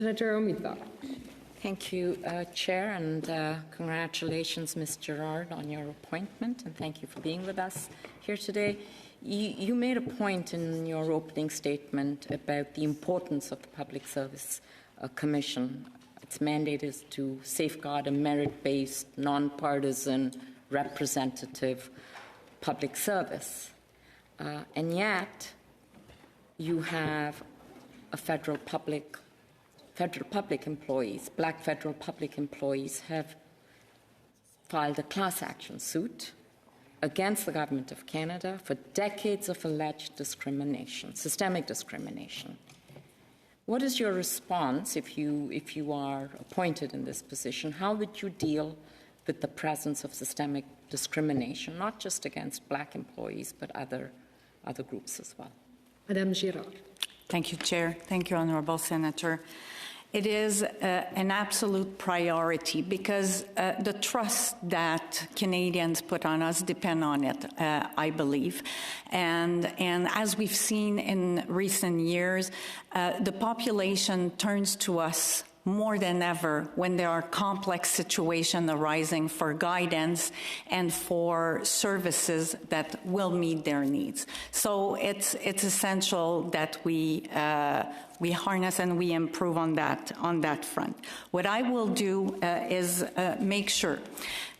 Senator Omidvar. Thank you, Chair, and congratulations, Ms. Girard, on your appointment, and thank you for being with us here today. You made a point in your opening statement about the importance of the Public Service Commission. Its mandate is to safeguard a merit-based, non-partisan, representative public service. And yet, you have a federal public employees, black federal public employees have filed a class action suit against the Government of Canada for decades of alleged discrimination, systemic discrimination. What is your response if you are appointed in this position? How would you deal with the presence of systemic discrimination, not just against black employees, but other groups as well? Madame Girard. Thank you, Chair. Thank you, Honourable Senator. It is an absolute priority because the trust that Canadians put on us depend on it, I believe. And as we've seen in recent years, the population turns to us more than ever when there are complex situations arising for guidance and for services that will meet their needs. So it's essential that we harness and we improve on that front. What I will do is make sure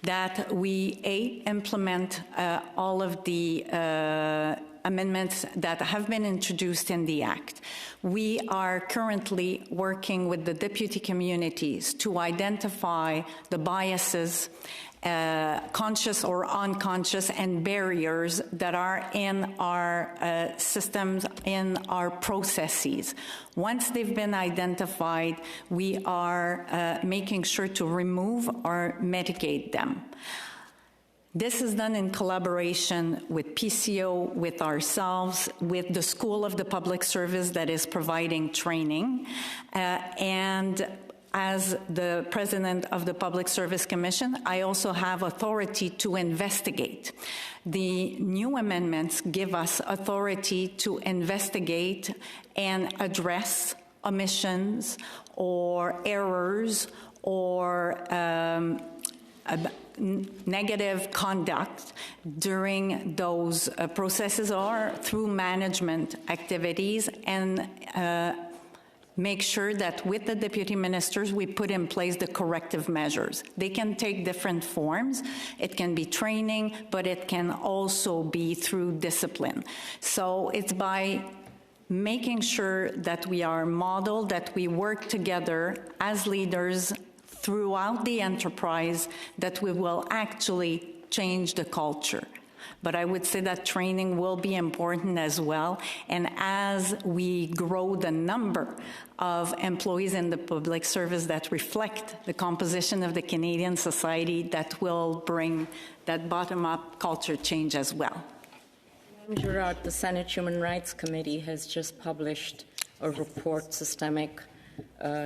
that we implement all of the amendments that have been introduced in the Act. We are currently working with the deputy communities to identify the biases, conscious or unconscious, and barriers that are in our systems, in our processes. Once they've been identified, we are making sure to remove or mitigate them. This is done in collaboration with PCO, with ourselves, with the School of the Public Service that is providing training, and as the President of the Public Service Commission, I also have authority to investigate. The new amendments give us authority to investigate and address omissions or errors or negative conduct during those processes or through management activities, and make sure that with the deputy ministers we put in place the corrective measures. They can take different forms. It can be training, but it can also be through discipline. So it's by making sure that we are modeled, that we work together as leaders throughout the enterprise, that we will actually change the culture. But I would say that training will be important as well. And as we grow the number of employees in the public service that reflect the composition of the Canadian society, that will bring that bottom-up culture change as well. Madam Girard, the Senate Human Rights Committee has just published a report, Systemic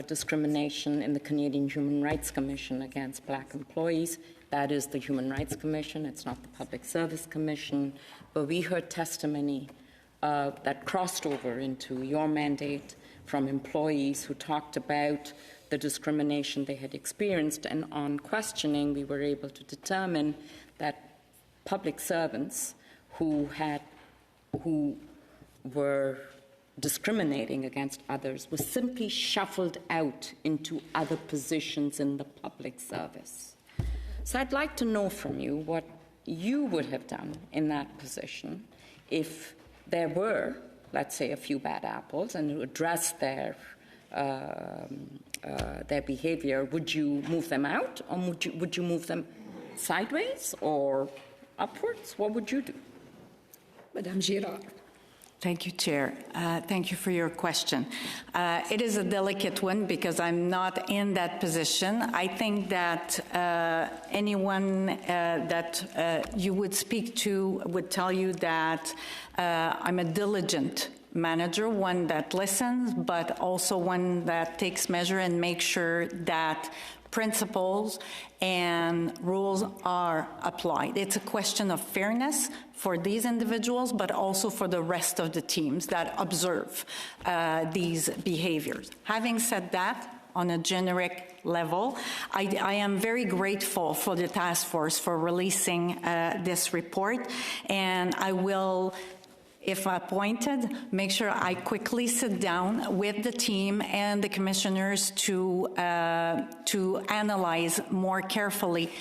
Discrimination in the Canadian Human Rights Commission against black employees. That is the Human Rights Commission, it's not the Public Service Commission, but we heard testimony that crossed over into your mandate from employees who talked about the discrimination they had experienced, and on questioning we were able to determine that public servants who were discriminating against others was simply shuffled out into other positions in the public service. So I'd like to know from you what you would have done in that position if there were, let's say, a few bad apples, and to address their behavior. Would you move them out, or would you move them sideways or upwards? What would you do? Madame Girard. Thank you, Chair. Thank you for your question. It is a delicate one because I'm not in that position. I think that anyone that you would speak to would tell you that I'm a diligent manager, one that listens, but also one that takes measure and makes sure that principles and rules are applied. It's a question of fairness for these individuals, but also for the rest of the teams that observe these behaviors. Having said that, on a generic level, I am very grateful for the task force for releasing this report, and I will, if appointed, make sure I quickly sit down with the team and the commissioners to analyze more carefully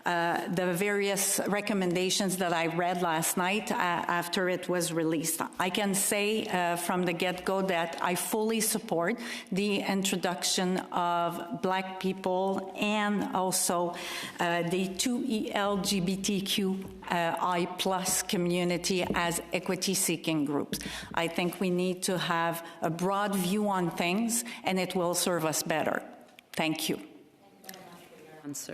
the various recommendations that I read last night after it was released. I can say from the get-go that I fully support the introduction of Black people and also the 2E LGBTQI+ community as equity-seeking groups. I think we need to have a broad view on things, and it will serve us better. Thank you. Answer.